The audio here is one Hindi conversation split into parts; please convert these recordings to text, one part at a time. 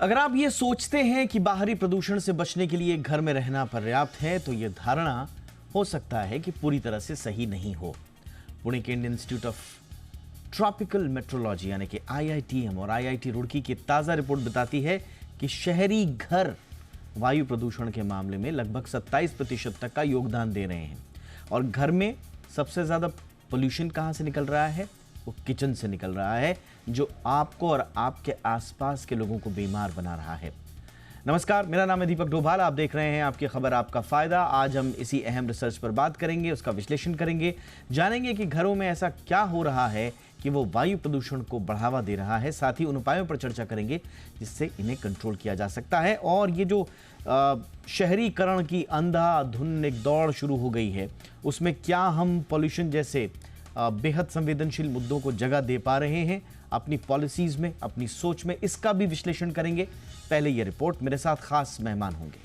अगर आप ये सोचते हैं कि बाहरी प्रदूषण से बचने के लिए घर में रहना पर्याप्त है, तो यह धारणा हो सकता है कि पूरी तरह से सही नहीं हो। पुणे के Indian institute of tropical metrology यानी कि IITM और IIT रुड़की की ताज़ा रिपोर्ट बताती है कि शहरी घर वायु प्रदूषण के मामले में लगभग 27% तक का योगदान दे रहे हैं। और घर में सबसे ज़्यादा पोल्यूशन कहाँ से निकल रहा है? वो किचन से निकल रहा है, जो आपको और आपके आसपास के लोगों को बीमार बना रहा है। नमस्कार, मेरा नाम है दीपक डोभाल। आप देख रहे हैं आपकी खबर आपका फायदा। आज हम इसी अहम रिसर्च पर बात करेंगे, उसका विश्लेषण करेंगे, जानेंगे कि घरों में ऐसा क्या हो रहा है कि वो वायु प्रदूषण को बढ़ावा दे रहा है। साथ ही उन उपायों पर चर्चा करेंगे जिससे इन्हें कंट्रोल किया जा सकता है। और ये जो शहरीकरण की अंधाधुंध एक दौड़ शुरू हो गई है, उसमें क्या हम पॉल्यूशन जैसे बेहद संवेदनशील मुद्दों को जगह दे पा रहे हैं अपनी पॉलिसीज में, अपनी सोच में, इसका भी विश्लेषण करेंगे। पहले ये रिपोर्ट, मेरे साथ खास मेहमान होंगे।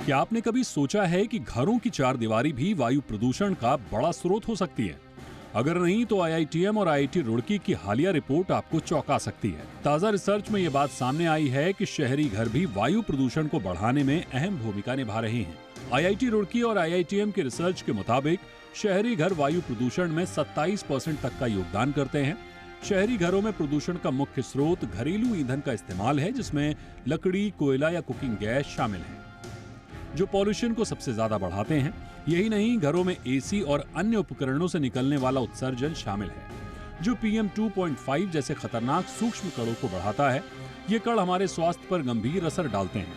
क्या आपने कभी सोचा है कि घरों की चारदीवारी भी वायु प्रदूषण का बड़ा स्रोत हो सकती है? अगर नहीं तो IITM और IIT रुड़की की हालिया रिपोर्ट आपको चौंका सकती है। ताजा रिसर्च में यह बात सामने आई है कि शहरी घर भी वायु प्रदूषण को बढ़ाने में अहम भूमिका निभा रहे हैं। IIT रुड़की और IITM के रिसर्च के मुताबिक शहरी घर वायु प्रदूषण में 27% तक का योगदान करते हैं। शहरी घरों में प्रदूषण का मुख्य स्रोत घरेलू ईंधन का इस्तेमाल है, जिसमें लकड़ी, कोयला या कुकिंग गैस शामिल है, जो पॉल्यूशन को सबसे ज्यादा बढ़ाते हैं। यही नहीं, घरों में AC और अन्य उपकरणों से निकलने वाला उत्सर्जन शामिल है, जो PM 2.5 जैसे खतरनाक सूक्ष्म कणों को बढ़ाता है। ये कण हमारे स्वास्थ्य पर गंभीर असर डालते हैं।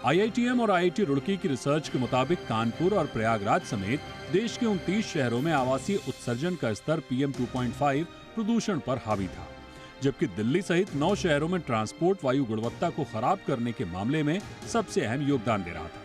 IITM और IIT रुड़की की रिसर्च के मुताबिक कानपुर और प्रयागराज समेत देश के 29 शहरों में आवासीय उत्सर्जन का स्तर PM 2.5 प्रदूषण पर हावी था, जबकि दिल्ली सहित 9 शहरों में ट्रांसपोर्ट वायु गुणवत्ता को खराब करने के मामले में सबसे अहम योगदान दे रहा था।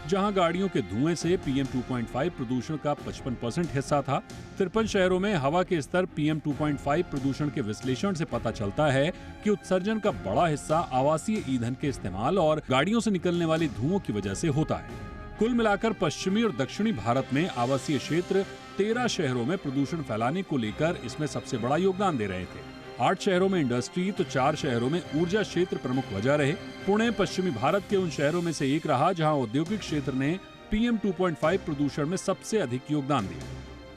जहां गाड़ियों के धुएं से PM 2.5 प्रदूषण का 55% हिस्सा था, 53 शहरों में हवा के स्तर PM 2.5 प्रदूषण के विश्लेषण से पता चलता है कि उत्सर्जन का बड़ा हिस्सा आवासीय ईंधन के इस्तेमाल और गाड़ियों से निकलने वाली धुओं की वजह से होता है। कुल मिलाकर पश्चिमी और दक्षिणी भारत में आवासीय क्षेत्र 13 शहरों में प्रदूषण फैलाने को लेकर इसमें सबसे बड़ा योगदान दे रहे थे। 8 शहरों में इंडस्ट्री तो 4 शहरों में ऊर्जा क्षेत्र प्रमुख वजह रहे। पुणे पश्चिमी भारत के उन शहरों में से एक रहा जहां औद्योगिक क्षेत्र ने PM 2.5 प्रदूषण में सबसे अधिक योगदान दिया।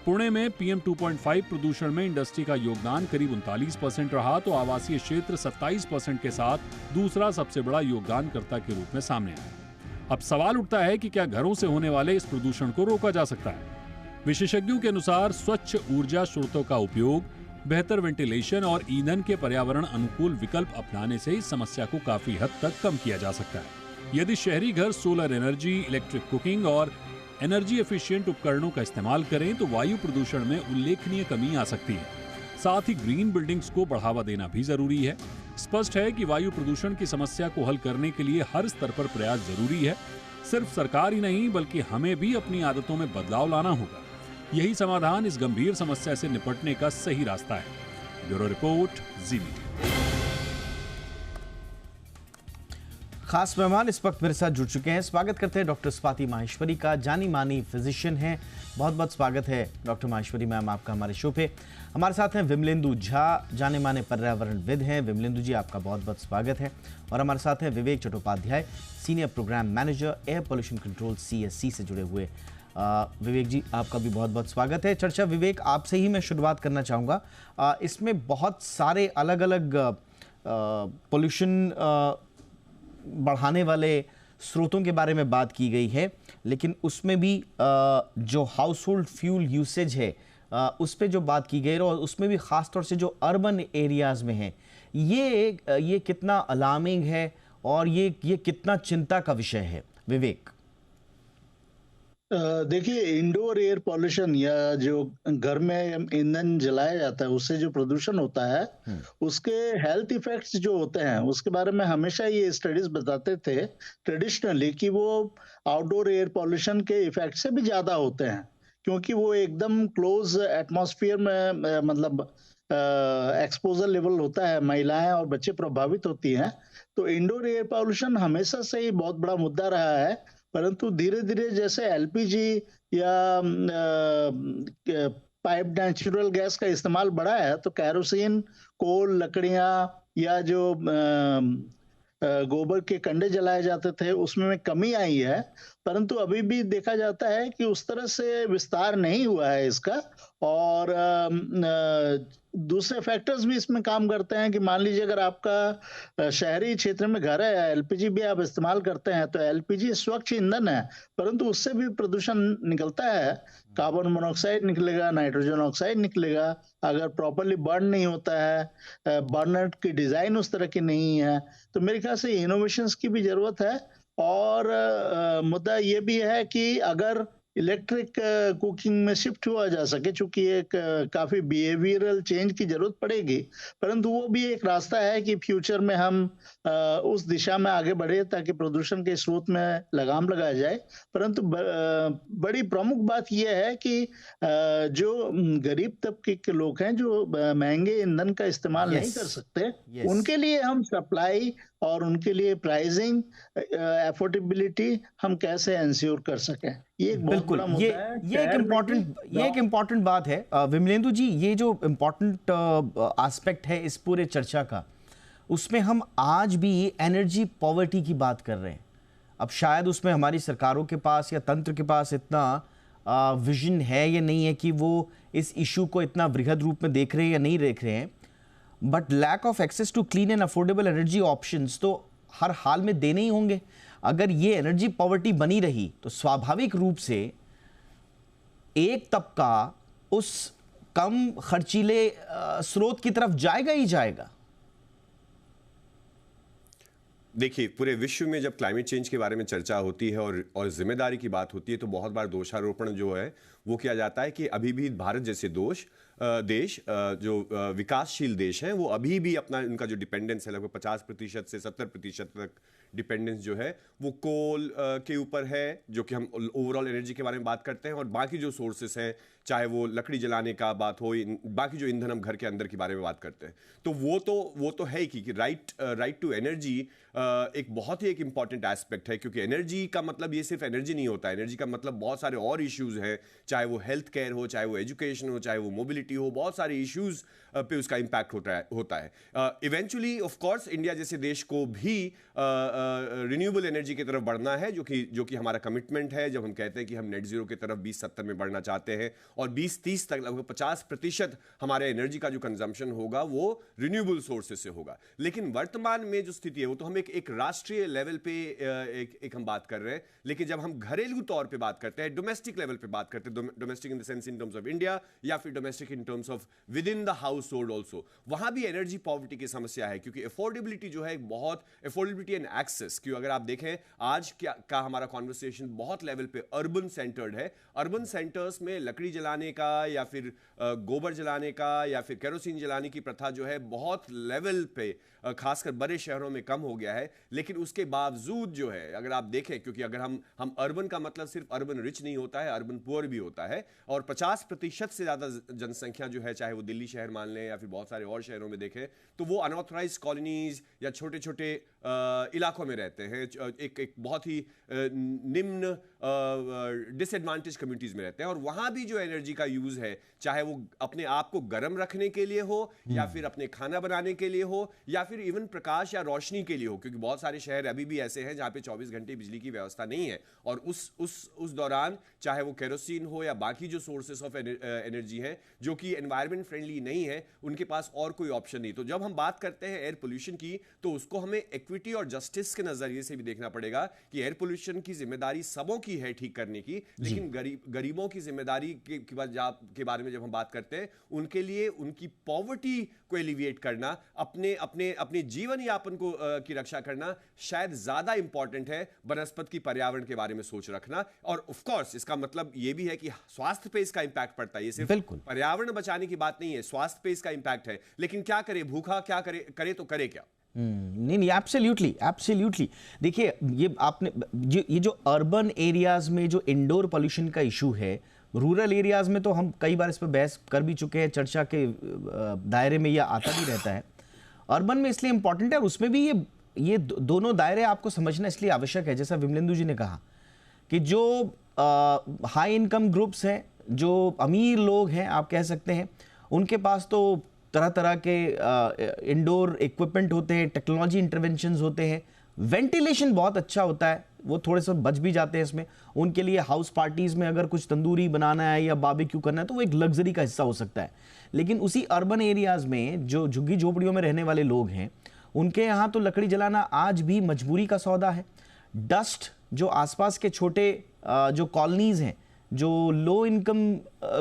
पुणे में PM 2.5 प्रदूषण में इंडस्ट्री का योगदान करीब 39% रहा, तो आवासीय क्षेत्र 27% के साथ दूसरा सबसे बड़ा योगदानकर्ता के रूप में सामने आया। अब सवाल उठता है कि क्या घरों से होने वाले इस प्रदूषण को रोका जा सकता है? विशेषज्ञों के अनुसार स्वच्छ ऊर्जा स्रोतों का उपयोग, बेहतर वेंटिलेशन और ईंधन के पर्यावरण अनुकूल विकल्प अपनाने से इस समस्या को काफी हद तक कम किया जा सकता है। यदि शहरी घर सोलर एनर्जी, इलेक्ट्रिक कुकिंग और एनर्जी एफिशिएंट उपकरणों का इस्तेमाल करें तो वायु प्रदूषण में उल्लेखनीय कमी आ सकती है। साथ ही ग्रीन बिल्डिंग्स को बढ़ावा देना भी जरूरी है। स्पष्ट है कि वायु प्रदूषण की समस्या को हल करने के लिए हर स्तर पर प्रयास जरूरी है। सिर्फ सरकार ही नहीं, बल्कि हमें भी अपनी आदतों में बदलाव लाना होगा। यही समाधान इस गंभीर समस्या से निपटने का सही रास्ता है। ब्यूरो रिपोर्ट, जी मीडिया। खास मेहमान इस वक्त मेरे साथ जुड़ चुके हैं। स्वागत करते हैं डॉक्टर स्वाति माहेश्वरी का। जानी मानी फिजिशियन हैं, बहुत बहुत स्वागत है डॉक्टर माहेश्वरी मैम आपका हमारे शो पे। हमारे साथ हैं विमलेंदु झा, जाने माने पर्यावरणविद हैं। विमलेंदु जी, आपका बहुत बहुत स्वागत है। और हमारे साथ हैं Vivek Chattopadhyay, senior programme manager air pollution control CSC से जुड़े हुए। विवेक जी, आपका भी बहुत बहुत स्वागत है। चर्चा विवेक आपसे ही मैं शुरुआत करना चाहूँगा। इसमें बहुत सारे अलग अलग पोल्यूशन बढ़ाने वाले स्रोतों के बारे में बात की गई है, लेकिन उसमें भी जो हाउस होल्ड फ्यूल यूसेज है उस पर जो बात की गई, और उसमें भी ख़ास तौर से जो अर्बन एरियाज़ में है, ये कितना अलार्मिंग है और ये कितना चिंता का विषय है? विवेक। देखिए, इंडोर एयर पॉल्यूशन या जो घर में ईंधन जलाया जाता है उससे जो प्रदूषण होता है, उसके हेल्थ इफेक्ट्स जो होते हैं उसके बारे में हमेशा ये स्टडीज बताते थे ट्रेडिशनली कि वो आउटडोर एयर पॉल्यूशन के इफेक्ट से भी ज्यादा होते हैं, क्योंकि वो एकदम क्लोज एटमॉस्फेयर में मतलब एक्सपोजर लेवल होता है, महिलाएं और बच्चे प्रभावित होती हैं। तो इंडोर एयर पॉल्यूशन हमेशा से ही बहुत बड़ा मुद्दा रहा है परंतु धीरे धीरे जैसे एलपीजी या पाइप नेचुरल गैस का इस्तेमाल बढ़ा है, तो कैरोसिन, कोल, लकड़ियां या जो गोबर के कंडे जलाए जाते थे उसमें कमी आई है। परंतु अभी भी देखा जाता है कि उस तरह से विस्तार नहीं हुआ है इसका। और दूसरे फैक्टर्स भी इसमें काम करते हैं कि मान लीजिए अगर आपका शहरी क्षेत्र में घर है, एलपीजी भी आप इस्तेमाल करते हैं, तो एलपीजी स्वच्छ ईंधन है, परंतु उससे भी प्रदूषण निकलता है। कार्बन मोनोऑक्साइड निकलेगा, नाइट्रोजन ऑक्साइड निकलेगा, अगर प्रॉपरली बर्न नहीं होता है, बर्नर की डिजाइन उस तरह की नहीं है। तो मेरे ख्याल से इनोवेशंस की भी जरूरत है। और मुद्दा ये भी है कि अगर इलेक्ट्रिक कुकिंग में शिफ्ट हुआ जा सके, चूंकि एक काफी बिहेवियरल चेंज की जरूरत पड़ेगी, परंतु वो भी एक रास्ता है कि फ्यूचर में हम उस दिशा में आगे बढ़े ताकि प्रदूषण के स्रोत में लगाम लगाया जाए। परंतु बड़ी प्रमुख बात यह है कि जो गरीब तबके के लोग हैं जो महंगे ईंधन का इस्तेमाल नहीं कर सकते, उनके लिए हम सप्लाई और उनके लिए प्राइसिंग, अफोर्डेबिलिटी हम कैसे एंश्योर कर सकें, ये एक बहुत बड़ा मुद्दा है। ये एक इम्पॉर्टेंट बात है विमलेंदु जी। ये जो इम्पॉर्टेंट एस्पेक्ट है इस पूरे चर्चा का, उसमें हम आज भी एनर्जी पॉवर्टी की बात कर रहे हैं। अब शायद उसमें हमारी सरकारों के पास या तंत्र के पास इतना विजन है या नहीं है कि वो इस इशू को इतना वृहद रूप में देख रहे हैं या नहीं देख रहे हैं। But lack of access to clean and affordable energy options तो हर हाल में देने ही होंगे। अगर ये एनर्जी पॉवर्टी बनी रही तो स्वाभाविक रूप से एक तबका उस कम खर्चीले स्रोत की तरफ जाएगा ही जाएगा। देखिए, पूरे विश्व में जब क्लाइमेट चेंज के बारे में चर्चा होती है और जिम्मेदारी की बात होती है, तो बहुत बार दोषारोपण जो है वो किया जाता है कि अभी भी भारत जैसे देश जो विकासशील देश हैं, वो अभी भी अपना उनका जो डिपेंडेंस है लगभग 50% से 70% तक डिपेंडेंस जो है वो कोल के ऊपर है, जो कि हम ओवरऑल एनर्जी के बारे में बात करते हैं। और बाकी जो सोर्सेस हैं, चाहे वो लकड़ी जलाने का बात हो, बाकी जो ईंधन हम घर के अंदर के बारे में बात करते हैं, तो वो तो है ही कि राइट टू एनर्जी एक बहुत ही एक इंपॉर्टेंट एस्पेक्ट है। क्योंकि एनर्जी का मतलब ये सिर्फ एनर्जी नहीं होता है, एनर्जी का मतलब बहुत सारे और इश्यूज हैं, चाहे वो हेल्थ केयर हो, चाहे वो एजुकेशन हो, चाहे वो मोबिलिटी हो, बहुत सारे इश्यूज पे उसका इंपैक्ट होता है। इवेंचुअली ऑफ कोर्स इंडिया जैसे देश को भी रिन्यूएबल एनर्जी की तरफ बढ़ना है, जो कि हमारा कमिटमेंट है। जब हम कहते हैं कि हम नेट जीरो की तरफ 2070 में बढ़ना चाहते हैं और 2030 तक लगभग 50% हमारे एनर्जी का जो कंजम्पशन होगा वो रिन्यूएबल सोर्सेज से होगा। लेकिन वर्तमान में जो स्थिति है वो तो हम एक राष्ट्रीय लेवल पे एक हम बात कर रहे हैं। लेकिन जब हम घरेलू तौर पे बात करते हैं, डोमेस्टिक लेवल पे बात करते हैं, domestic in the sense in terms of India या फिर domestic in terms of with in the house hold also, वहां भी एनर्जी पॉवर्टी की समस्या है। क्योंकि अफोर्डेबिलिटी जो है बहुत अफोर्डेबिलिटी एंड एक्सेस, क्योंकि अगर आप देखें आज का हमारा कॉन्वर्सेशन बहुत लेवल पे अर्बन सेंटर्ड है। अर्बन सेंटर्स में लकड़ी जलाने का या फिर गोबर जलाने का या फिर केरोसिन जलाने की प्रथा जो है बहुत लेवल पे खासकर बड़े शहरों में कम हो गया है। लेकिन उसके बावजूद जो है अगर आप देखें, क्योंकि अगर हम अर्बन का मतलब सिर्फ अर्बन रिच नहीं होता है, अर्बन पुअर भी होता है। और 50% से ज्यादा जनसंख्या जो है, चाहे वो दिल्ली शहर मान लें या फिर बहुत सारे और शहरों में देखें, तो वो अनऑथराइज्ड कॉलोनीज या छोटे छोटे इलाकों में रहते हैं, एक बहुत ही निम्न डिसएडवांटेज कम्युनिटीज में रहते हैं। और वहां भी जो एनर्जी का यूज है, चाहे वो अपने आप को गर्म रखने के लिए हो या फिर अपने खाना बनाने के लिए हो या फिर इवन प्रकाश या रोशनी के लिए हो, क्योंकि बहुत सारे शहर अभी भी ऐसे हैं जहां पे 24 घंटे बिजली की व्यवस्था नहीं है। और उस दौरान चाहे वो केरोसिन हो या बाकी जो सोर्सेस ऑफ एनर्जी है जो कि एनवायरमेंट फ्रेंडली नहीं है, उनके पास और कोई ऑप्शन नहीं। तो जब हम बात करते हैं एयर पोल्यूशन की, तो उसको हमें इक्विटी और जस्टिस के नजरिए से भी देखना पड़ेगा कि एयर पोल्यूशन की जिम्मेदारी सबों की है ठीक करने की, लेकिन गरीबों की जिम्मेदारी के बारे में जब हम बात करते हैं, उनके लिए उनकी पॉवर्टी को एलिविएट करना, अपने जीवन यापन को की रक्षा करना शायद ज्यादा इंपॉर्टेंट है बनस्पत की पर्यावरण के बारे में सोच रखना। और ऑफ कोर्स इसका मतलब यह भी है कि स्वास्थ्य पे इसका इंपैक्ट पड़ता है। ये सिर्फ पर्यावरण बचाने की बात नहीं है, स्वास्थ्य पे इसका इंपैक्ट है। लेकिन क्या करे, भूखा क्या करे तो करे क्या? नहीं, एब्सोल्युटली। देखिए, ये जो अर्बन एरियाज में जो इंडोर पोल्यूशन का इशू है, रूरल एरियाज में तो हम कई बार इस पर बहस कर भी चुके हैं, चर्चा के दायरे में यह आता भी रहता है। अर्बन में इसलिए इंपॉर्टेंट है, और उसमें भी ये दोनों दायरे आपको समझना इसलिए आवश्यक है, जैसा विमलेंदु जी ने कहा कि जो हाई इनकम ग्रुप्स हैं, जो अमीर लोग हैं आप कह सकते हैं, उनके पास तो तरह तरह के इंडोर इक्विपमेंट होते हैं, टेक्नोलॉजी इंटरवेंशंस होते हैं, वेंटिलेशन बहुत अच्छा होता है, वो थोड़े से बच भी जाते हैं इसमें। उनके लिए हाउस पार्टीज़ में अगर कुछ तंदूरी बनाना है या बारबेक्यू करना है तो वो एक लग्जरी का हिस्सा हो सकता है। लेकिन उसी अर्बन एरियाज़ में जो झुग्गी झोपड़ियों में रहने वाले लोग हैं, उनके यहाँ तो लकड़ी जलाना आज भी मजबूरी का सौदा है। डस्ट जो आसपास के छोटे जो कॉलोनीज़ हैं, जो लो इनकम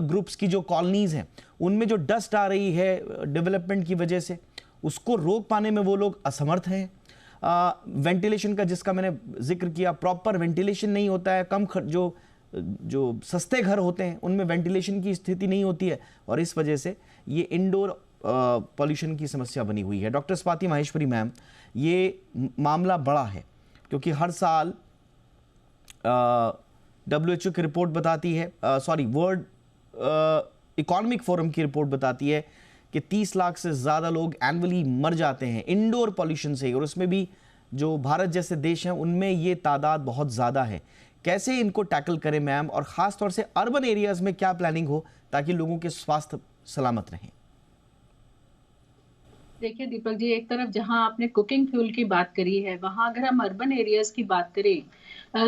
ग्रुप्स की जो कॉलोनीज़ हैं, उनमें जो डस्ट आ रही है डेवलपमेंट की वजह से, उसको रोक पाने में वो लोग असमर्थ हैं। वेंटिलेशन का जिसका मैंने जिक्र किया, प्रॉपर वेंटिलेशन नहीं होता है। कम जो सस्ते घर होते हैं उनमें वेंटिलेशन की स्थिति नहीं होती है, और इस वजह से ये इंडोर पॉल्यूशन की समस्या बनी हुई है। डॉक्टर स्वाति माहेश्वरी मैम, ये मामला बड़ा है क्योंकि हर साल WHO की रिपोर्ट बताती है, वर्ल्ड इकोनॉमिक फोरम की रिपोर्ट बताती है कि 30 लाख से ज़्यादा लोग एनुअली मर जाते हैं इंडोर पॉल्यूशन से, और उसमें भी जो भारत जैसे देश हैं उनमें ये तादाद बहुत ज़्यादा है। कैसे इनको टैकल करें मैम, और ख़ास तौर से अर्बन एरियाज़ में क्या प्लानिंग हो ताकि लोगों के स्वास्थ्य सलामत रहें? देखिए दीपक जी, एक तरफ जहां आपने कुकिंग फ्यूल की बात करी है, वहां अगर हम अर्बन एरियाज की बात करें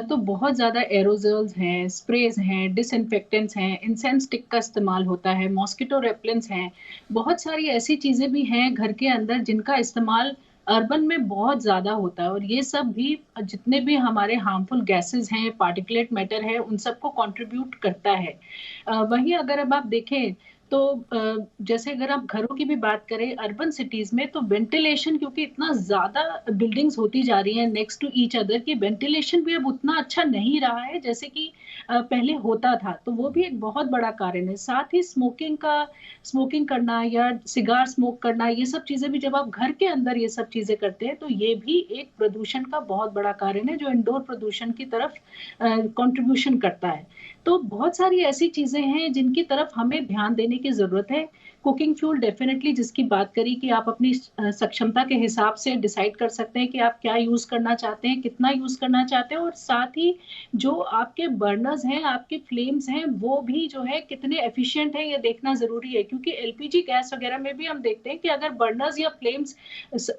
तो बहुत ज़्यादा एरोजल्स हैं, स्प्रेज हैं, डिसइंफेक्टेंट्स हैं, इंसेंस स्टिक का इस्तेमाल होता है, मॉस्किटो रेपेलेंट्स हैं, बहुत सारी ऐसी चीज़ें भी हैं घर के अंदर जिनका इस्तेमाल अर्बन में बहुत ज़्यादा होता है। और ये सब भी जितने भी हमारे हार्मफुल गैसेस हैं, पार्टिकुलेट मैटर है, उन सबको कंट्रीब्यूट करता है। वहीं अगर अब आप देखें तो जैसे अगर आप घरों की भी बात करें अर्बन सिटीज में, तो वेंटिलेशन क्योंकि इतना ज्यादा बिल्डिंग्स होती जा रही हैं नेक्स्ट टू ईच अदर, कि वेंटिलेशन भी अब उतना अच्छा नहीं रहा है जैसे कि पहले होता था। तो वो भी एक बहुत बड़ा कारण है। साथ ही स्मोकिंग करना या सिगार स्मोक करना, ये सब चीजें भी जब आप घर के अंदर ये सब चीजें करते हैं तो ये भी एक प्रदूषण का बहुत बड़ा कारण है जो इंडोर प्रदूषण की तरफ कंट्रीब्यूशन करता है। तो बहुत सारी ऐसी चीजें हैं जिनकी तरफ हमें ध्यान देने की जरूरत है। कुकिंग फ्यूल डेफिनेटली, जिसकी बात करी कि आप अपनी सक्षमता के हिसाब से डिसाइड कर सकते हैं कि आप क्या यूज करना चाहते हैं, कितना यूज करना चाहते हैं, और साथ ही जो आपके बर्नर्स हैं, आपके फ्लेम्स हैं, वो भी जो है कितने एफिशिएंट हैं ये देखना जरूरी है। क्योंकि एलपीजी गैस वगैरह में भी हम देखते हैं कि अगर बर्नर्स या फ्लेम्स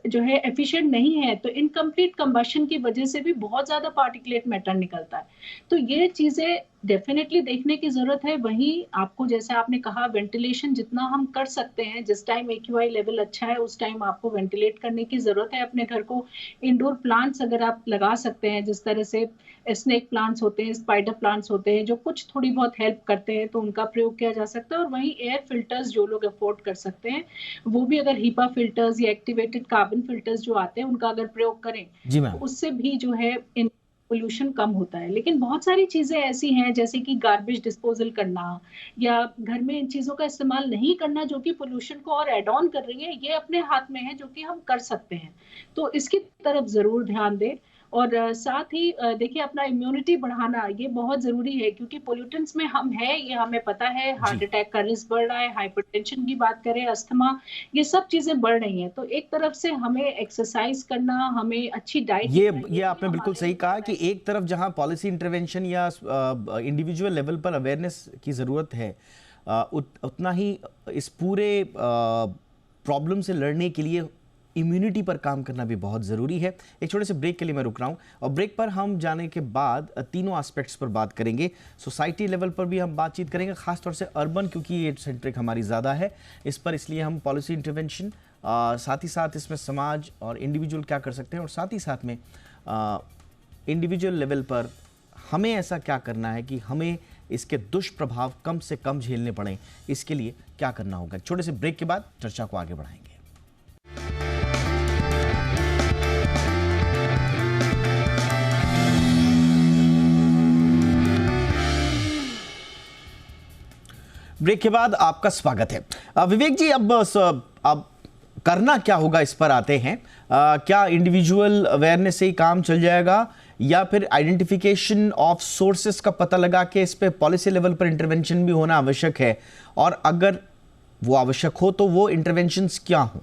जो है एफिशिएंट नहीं है तो इनकम्प्लीट कंबशन की वजह से भी बहुत ज्यादा पार्टिकुलेट मैटर निकलता है। तो ये चीजें डेफिनेटली देखने की जरूरत है। वहीं आपको, जैसे आपने कहा, वेंटिलेशन जितना हम कर सकते हैं, जिस टाइम एक्यूआई लेवल अच्छा है उस टाइम आपको वेंटिलेट करने की जरूरत है अपने घर को। इंडोर प्लांट्स अगर आप लगा सकते हैं, जिस तरह से स्नेक प्लांट्स होते हैं, स्पाइडर प्लांट्स होते हैं, जो कुछ थोड़ी बहुत हेल्प करते हैं, तो उनका प्रयोग किया जा सकता है। और वहीं एयर फिल्टर्स जो लोग अफोर्ड कर सकते हैं, वो भी अगर हीपा फिल्टर्स या एक्टिवेटेड कार्बन फिल्टर्स जो आते हैं उनका अगर प्रयोग करें तो उससे भी जो है पोल्यूशन कम होता है। लेकिन बहुत सारी चीजें ऐसी हैं जैसे कि गार्बेज डिस्पोजल करना या घर में इन चीजों का इस्तेमाल नहीं करना जो कि पोल्यूशन को और एड ऑन कर रही है, ये अपने हाथ में है जो कि हम कर सकते हैं। तो इसकी तरफ जरूर ध्यान दें। और साथ ही देखिए, अपना इम्यूनिटी बढ़ाना ये बहुत जरूरी है, क्योंकि पोल्यूटेंट्स में हम हैं, ये हमें पता है। हार्ट अटैक का रिस्क बढ़ रहा है, हाइपरटेंशन की बात करें, अस्थमा, ये सब चीजें बढ़ रही हैं। तो एक तरफ से हमें एक्सरसाइज करना, हमें अच्छी डाइट, ये आपने बिल्कुल सही कहा कि एक तरफ जहां पॉलिसी इंटरवेंशन या इंडिविजुअल लेवल पर अवेयरनेस की जरूरत है, उतना ही इस पूरे प्रॉब्लम से लड़ने के लिए इम्यूनिटी पर काम करना भी बहुत ज़रूरी है। एक छोटे से ब्रेक के लिए मैं रुक रहा हूँ, और ब्रेक पर हम जाने के बाद तीनों एस्पेक्ट्स पर बात करेंगे। सोसाइटी लेवल पर भी हम बातचीत करेंगे, खासतौर से अर्बन, क्योंकि ये सेंट्रिक हमारी ज़्यादा है इस पर, इसलिए हम पॉलिसी इंटरवेंशन, साथ ही साथ इसमें समाज और इंडिविजुअल क्या कर सकते हैं, और साथ ही साथ में इंडिविजुअल लेवल पर हमें ऐसा क्या करना है कि हमें इसके दुष्प्रभाव कम से कम झेलने पड़ें, इसके लिए क्या करना होगा। छोटे से ब्रेक के बाद चर्चा को आगे बढ़ाएंगे। ब्रेक के बाद आपका स्वागत है। विवेक जी, अब करना क्या होगा, इस पर आते हैं। क्या इंडिविजुअल अवेयरनेस से ही काम चल जाएगा, या फिर आइडेंटिफिकेशन ऑफ सोर्सेस का पता लगा के इस पे पॉलिसी लेवल पर इंटरवेंशन भी होना आवश्यक है, और अगर वो आवश्यक हो तो वो इंटरवेंशंस क्या हों?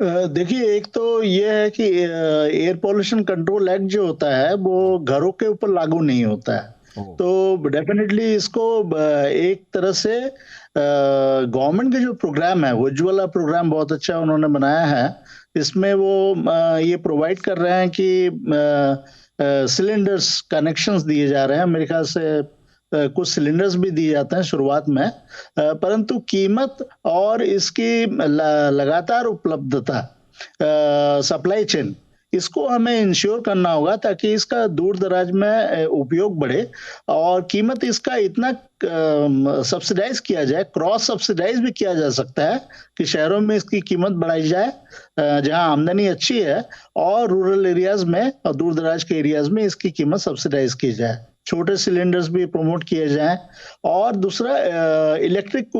देखिए, एक तो ये है कि एयर पॉल्यूशन कंट्रोल एक्ट जो होता है वो घरों के ऊपर लागू नहीं होता है। तो डेफिनेटली इसको एक तरह से गवर्नमेंट के जो प्रोग्राम है, उज्ज्वला प्रोग्राम बहुत अच्छा उन्होंने बनाया है। इसमें वो ये प्रोवाइड कर रहे हैं कि सिलेंडर्स कनेक्शंस दिए जा रहे हैं। मेरे ख्याल से कुछ सिलेंडर्स भी दिए जाते हैं शुरुआत में, परंतु कीमत और इसकी लगातार उपलब्धता, सप्लाई चेन, इसको हमें इंश्योर करना होगा ताकि इसका दूर दराज में उपयोग बढ़े और कीमत इसका इतना सब्सिडाइज किया जाए, क्रॉस सब्सिडाइज भी किया जा सकता है कि शहरों में इसकी कीमत बढ़ाई जाए जहां आमदनी अच्छी है, और रूरल एरियाज में और दूर दराज के एरियाज में इसकी कीमत सब्सिडाइज की जाए। छोटे सिलेंडर्स भी प्रमोट किए जाएं। और दूसरा, इलेक्ट्रिक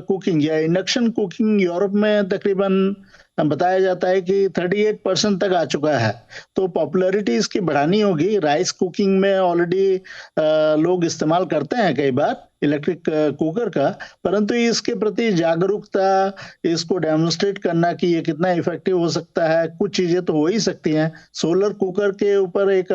कुकिंग या इंडक्शन कुकिंग यूरोप में तकरीबन बताया जाता है कि 38% तक आ चुका है। तो पॉपुलैरिटी इसकी बढ़ानी होगी। राइस कुकिंग में ऑलरेडी लोग इस्तेमाल करते हैं कई बार इलेक्ट्रिक कुकर का, परंतु इसके प्रति जागरूकता, इसको डेमोन्स्ट्रेट करना कि ये कितना इफेक्टिव हो सकता है, कुछ चीजें तो हो ही सकती हैं। सोलर कुकर के ऊपर एक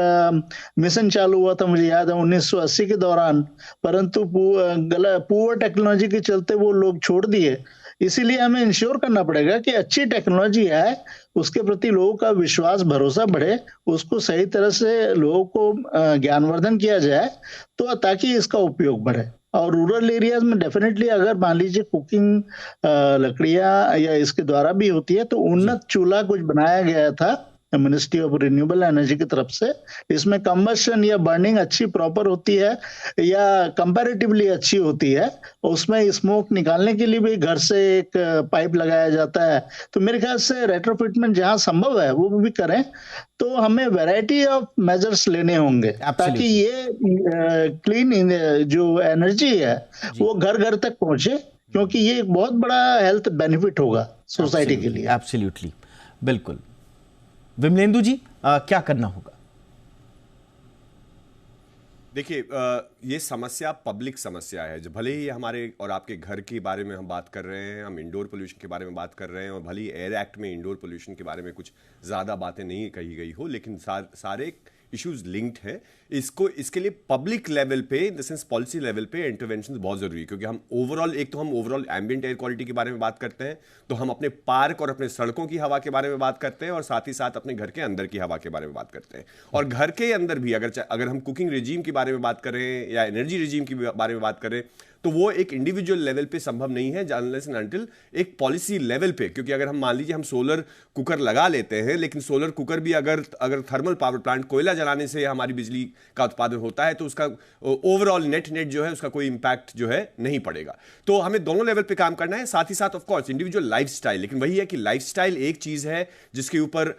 मिशन चालू हुआ था, मुझे याद है 1980 के दौरान, परंतु पुअर टेक्नोलॉजी के चलते वो लोग छोड़ दिए। इसीलिए हमें इंश्योर करना पड़ेगा कि अच्छी टेक्नोलॉजी है, उसके प्रति लोगों का विश्वास, भरोसा बढ़े, उसको सही तरह से लोगों को ज्ञानवर्धन किया जाए तो ताकि इसका उपयोग बढ़े। और रूरल एरियाज में डेफिनेटली अगर मान लीजिए कुकिंग लकड़ियां या इसके द्वारा भी होती है, तो उन्नत चूल्हा कुछ बनाया गया था मिनिस्ट्री ऑफ रिन्यूएबल एनर्जी की तरफ से। इसमें कंबशन या बर्निंग अच्छी प्रॉपर होती है या कंपैरेटिवली अच्छी होती है। उसमें स्मोक निकालने के लिए भी घर से एक पाइप लगाया जाता है। तो मेरे ख्याल से रेट्रोफिटमेंट जहां संभव है वो भी करें। तो हमें वैरायटी ऑफ मेजर्स लेने होंगे ताकि ये क्लीन जो एनर्जी है वो घर घर तक पहुंचे, क्योंकि ये एक बहुत बड़ा हेल्थ बेनिफिट होगा सोसाइटी के लिए। एब्सोल्युटली, बिल्कुल। विमलेंदु जी, क्या करना होगा? देखिए, ये समस्या पब्लिक समस्या है। जो भले ही हमारे और आपके घर के बारे में हम बात कर रहे हैं, हम इंडोर पोल्यूशन के बारे में बात कर रहे हैं, और भले ही एयर एक्ट में इंडोर पोल्यूशन के बारे में कुछ ज़्यादा बातें नहीं कही गई हो, लेकिन सारे इश्यूज लिंक्ड है। इसके लिए पब्लिक लेवल पे, in the sense policy level पे इंटरवेंशन बहुत जरूरी है, क्योंकि हम ओवरऑल एम्बिएंट एयर क्वालिटी के बारे में बात करते हैं, तो हम अपने पार्क और अपने सड़कों की हवा के बारे में बात करते हैं, और साथ ही साथ अपने घर के अंदर की हवा के बारे में बात करते हैं। और घर के अंदर भी अगर हम कुकिंग रिजीम के बारे में बात करें या एनर्जी रिजीम के बारे में बात करें, तो वो एक इंडिविजुअल लेवल पे संभव नहीं है अनलेस एंड अनटिल एक पॉलिसी लेवल पे। क्योंकि अगर हम मान लीजिए हम सोलर कुकर लगा लेते हैं, लेकिन सोलर कुकर भी अगर थर्मल पावर प्लांट, कोयला जलाने से हमारी बिजली का उत्पादन होता है, तो उसका ओवरऑल नेट जो है उसका कोई इंपैक्ट जो है नहीं पड़ेगा। तो हमें दोनों लेवल पे काम करना है। साथ ही साथ ऑफ कोर्स इंडिविजुअल लाइफस्टाइल, लेकिन वही है कि लाइफस्टाइल एक चीज है जिसके ऊपर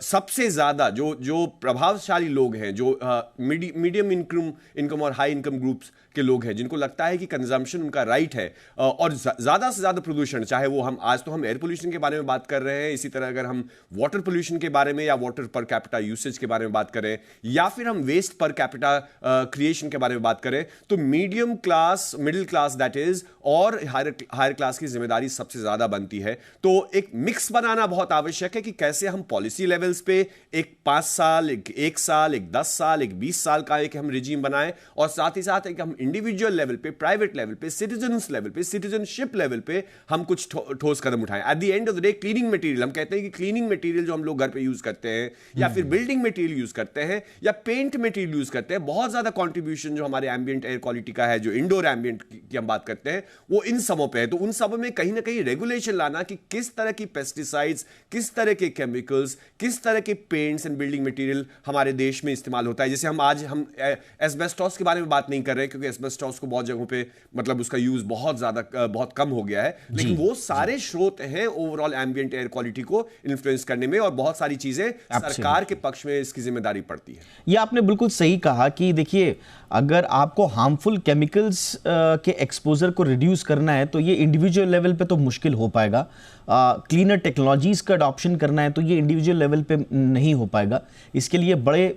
सबसे ज्यादा जो प्रभावशाली लोग हैं, जो मीडियम इनकम और हाई इनकम ग्रुप्स के लोग हैं, जिनको लगता है कि कंजम्पशन उनका राइट है, और ज्यादा से ज्यादा प्रदूषण, चाहे वो आज तो हम एयर पोल्यूशन के बारे में बात कर रहे हैं, इसी तरह अगर हम वाटर पोल्यूशन के बारे में या वाटर पर कैपिटा यूसेज के बारे में बात करें, या फिर हम वेस्ट पर कैपिटा क्रिएशन के बारे में बात करें, तो medium class, middle class that is, और हायर क्लास की जिम्मेदारी सबसे ज्यादा बनती है। तो एक मिक्स बनाना बहुत आवश्यक है कि कैसे हम पॉलिसी लेवल्स पे एक 5 साल, एक साल, एक 10 साल, एक 20 साल का एक हम रिजीम बनाएं, और साथ ही साथ एक हम इंडिविजुअल लेवल पे, प्राइवेट लेवल पे, सिटीजन्स लेवल पे, सिटीजनशिप लेवल पे हम कुछ ठोस कदम उठाएं। At the end of the day cleaning material, हम कहते हैं कि क्लीनिंग मटेरियल जो हम लोग घर पे यूज करते हैं, या फिर बिल्डिंग मटेरियल यूज करते हैं, या पेंट मटेरियल यूज करते हैं, बहुत ज्यादा कंट्रीब्यूशन जो हमारे एम्बिएंट एयर क्वालिटी का है, जो इंडोर एम्बिएंट की हम बात करते हैं, वो इन सबों पे है। तो उन सबों में कहीं ना कहीं रेगुलेशन लाना कि किस तरह की पेस्टिसाइड्स, किस तरह के केमिकल्स, किस तरह के पेंट्स एंड बिल्डिंग मटेरियल हमारे देश में इस्तेमाल होता है। जैसे हम एस्बेस्टॉस के बारे में बात नहीं कर रहे, क्योंकि एस्बेस्टॉस को बहुत जगहों पे मतलब उसका यूज बहुत कम हो गया है, लेकिन वो सारे स्रोत हैं ओवरऑल एम्बिएंट एयर क्वालिटी को इन्फ्लुएंस करने में, और बहुत सारी चीजें सरकार के पक्ष में इसकी जिम्मेदारी पड़ती है। ये आपने बिल्कुल सही कहा कि देखिए, अगर आपको हार्मफुल केमिकल्स के एक्सपोजर को रिड्यूस करना है तो ये इंडिविजुअल लेवल पे तो मुश्किल हो पाएगा। क्लीनर टेक्नोलॉजीज का अडॉप्शन करना है तो ये इंडिविजुअल लेवल पे नहीं हो पाएगा। इसके लिए बड़े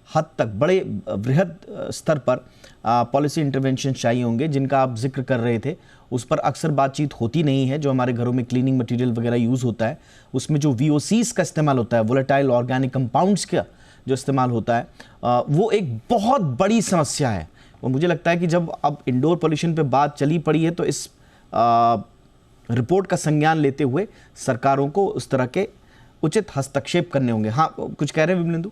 हद तक, बड़े बृहद स्तर पर पॉलिसी इंटरवेंशन चाहिए होंगे, जिनका आप जिक्र कर रहे थे, उस पर अक्सर बातचीत होती नहीं है। जो हमारे घरों में क्लीनिंग मटेरियल वगैरह यूज़ होता है उसमें जो VOCs का इस्तेमाल होता है, वोलेटाइल ऑर्गेनिक कंपाउंड्स का जो इस्तेमाल होता है, वो एक बहुत बड़ी समस्या है। और मुझे लगता है कि जब अब इंडोर पोल्यूशन पे बात चली पड़ी है तो इस रिपोर्ट का संज्ञान लेते हुए सरकारों को उस तरह के उचित हस्तक्षेप करने होंगे। हाँ, कुछ कह रहे हैं विमलेंदु?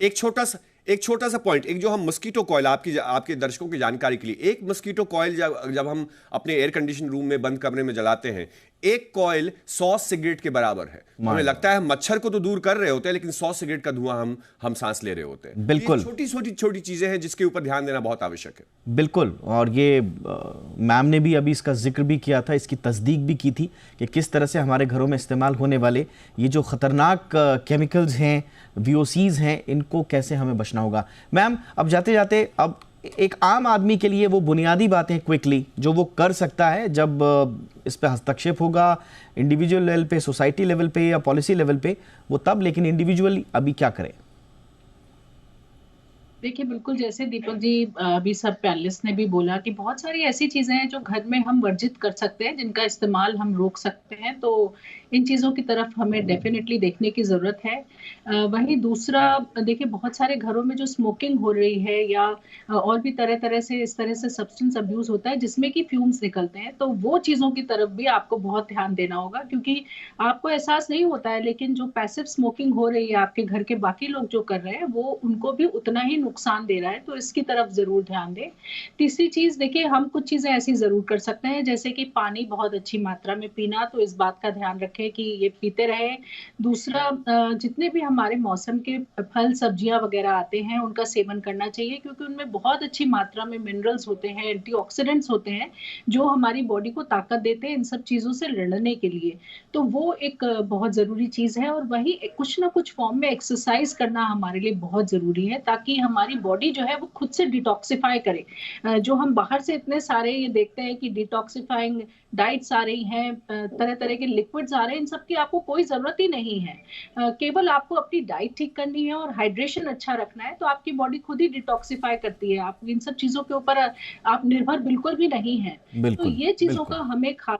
एक छोटा सा पॉइंट, एक जो हम मस्कीटो कॉयल, आपके दर्शकों की जानकारी के लिए, एक मस्कीटो कॉयल जब हम अपने एयर कंडीशन रूम में बंद कमरे में जलाते हैं, एक कॉयल 100 सिगरेट के बराबर है। हमें लगता है मच्छर को तो दूर कर रहे होते हैं, लेकिन 100 सिगरेट का धुआं हम सांस ले रहे होते हैं। बिल्कुल, छोटी चीजें हैं जिसके ऊपर ध्यान देना बहुत आवश्यक है। बिल्कुल। और ये मैम ने भी अभी इसका जिक्र भी किया था, इसकी तस्दीक भी की थी कि किस तरह से हमारे घरों में इस्तेमाल होने वाले ये जो खतरनाक केमिकल्स हैं, VOCs हैं, इनको कैसे हमें बचना होगा। मैम, अब जाते जाते अब एक आम आदमी के लिए वो बुनियादी बातें क्विकली जो वो कर सकता है जब इस पे हस्तक्षेप होगा इंडिविजुअल लेवल पे, सोसाइटी लेवल पे या पॉलिसी लेवल पे, वो तब, लेकिन इंडिविजुअली अभी क्या करें? देखिए, बिल्कुल जैसे दीपक जी अभी सब पैनलिस्ट ने भी बोला कि बहुत सारी ऐसी चीज़ें हैं जो घर में हम वर्जित कर सकते हैं, जिनका इस्तेमाल हम रोक सकते हैं। तो इन चीज़ों की तरफ हमें डेफिनेटली देखने की ज़रूरत है। वहीं दूसरा, देखिए बहुत सारे घरों में जो स्मोकिंग हो रही है या और भी तरह तरह से इस तरह से सब्सटेंस अब्यूज़ होता है जिसमें कि फ्यूम्स निकलते हैं, तो वो चीज़ों की तरफ भी आपको बहुत ध्यान देना होगा, क्योंकि आपको एहसास नहीं होता है, लेकिन जो पैसिव स्मोकिंग हो रही है आपके घर के बाकी लोग जो कर रहे हैं वो उनको भी उतना ही नुकसान दे रहा है, तो इसकी तरफ ज़रूर ध्यान दें। तीसरी चीज़, देखिए हम कुछ चीज़ें ऐसी ज़रूर कर सकते हैं जैसे कि पानी बहुत अच्छी मात्रा में पीना, तो इस बात का ध्यान रखें कि ये पीते रहें। दूसरा, जितने भी हमारे मौसम के फल सब्जियां वगैरह आते हैं उनका सेवन करना चाहिए, क्योंकि उनमें बहुत अच्छी मात्रा में मिनरल्स होते हैं, एंटीऑक्सीडेंट्स होते हैं जो हमारी बॉडी को ताकत देते हैं इन सब चीज़ों से लड़ने के लिए। तो वो एक बहुत ज़रूरी चीज़ है। और वही कुछ ना कुछ फॉर्म में एक्सरसाइज करना हमारे लिए बहुत ज़रूरी है, ताकि हमारी बॉडी जो है वो खुद से डिटॉक्सिफाई करे। जो हम बाहर से इतने सारे ये देखते हैं कि डिटॉक्सिफाइंग डाइट्स आ रही हैं, तरह तरह के लिक्विड्स आ रहे हैं, इन सब की आपको कोई ज़रूरत ही नहीं है। केवल आपको अपनी डाइट ठीक करनी है और हाइड्रेशन अच्छा रखना है, तो आपकी बॉडी खुद ही डिटॉक्सिफाई करती है। आप इन सब चीज़ों के ऊपर आप निर्भर बिल्कुल भी नहीं है। तो ये चीज़ों का हमें खास।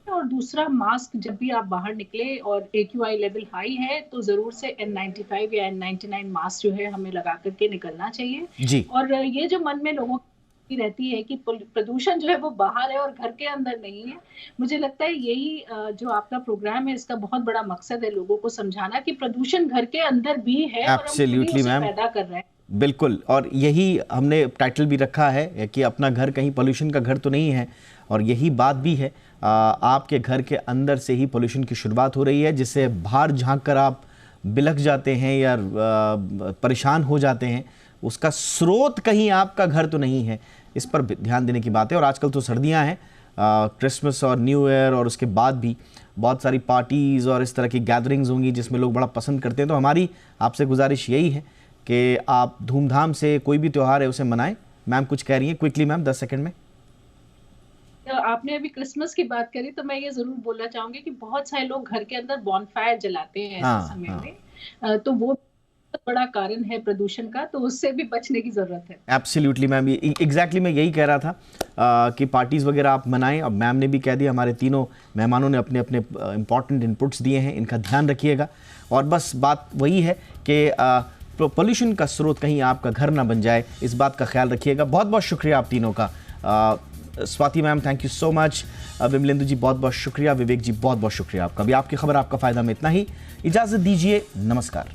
और दूसरा, मास्क जब भी आप बाहर निकले और AQI लेवल हाई है तो जरूर से N95 या N99 मास्क जो है हमें लगा करके निकलना चाहिए जी। और ये जो मन में लोगों की रहती है कि प्रदूषण जो है वो बाहर है और घर के अंदर नहीं है, मुझे लगता है यही जो आपका प्रोग्राम है इसका बहुत बड़ा मकसद है लोगों को समझाना कि प्रदूषण घर के अंदर भी है और हम खुद ही उसे पैदा कर रहे हैं। बिल्कुल, और यही हमने टाइटल भी रखा है कि अपना घर कहीं पोल्यूशन का घर तो नहीं है, और यही बात भी है। आपके घर के अंदर से ही पोल्यूशन की शुरुआत हो रही है, जिससे बाहर झांक कर आप बिलख जाते हैं या परेशान हो जाते हैं, उसका स्रोत कहीं आपका घर तो नहीं है। इस पर ध्यान देने की बात है। और आजकल तो सर्दियां हैं, क्रिसमस और न्यू ईयर और उसके बाद भी बहुत सारी पार्टीज़ और इस तरह की गैदरिंग्स होंगी जिसमें लोग बड़ा पसंद करते हैं। तो हमारी आपसे गुजारिश यही है कि आप धूमधाम से कोई भी त्यौहार है उसे मनाएं। मैम कुछ कह रही हैं क्विकली मैम, 10 सेकंड में। तो आपने अभी क्रिसमस की बात करी तो मैं ये जरूर बोलना चाहूंगी कि बहुत सारे लोग घर के अंदर बॉनफायर जलाते हैं ऐसे समय में, तो वो बड़ा कारण है प्रदूषण का, तो उससे भी बचने की जरूरत है। एब्सोल्युटली मैम, एग्जैक्टली मैं यही कह रहा था कि पार्टीज वगैरह आप मनाएं। अब मैम ने भी कह दिया, हमारे तीनों मेहमानों ने अपने अपने इंपॉर्टेंट इनपुट्स दिए हैं, इनका ध्यान रखिएगा। और बस बात वही है कि पोल्यूशन का स्रोत कहीं आपका घर ना बन जाए, इस बात का ख्याल रखिएगा। बहुत बहुत शुक्रिया आप तीनों का। Swati ma'am thank you so much, Vimalendu ji बहुत बहुत शुक्रिया, विवेक जी बहुत बहुत शुक्रिया आपका भी। आपकी खबर आपका फ़ायदा में इतना ही, इजाज़त दीजिए, नमस्कार।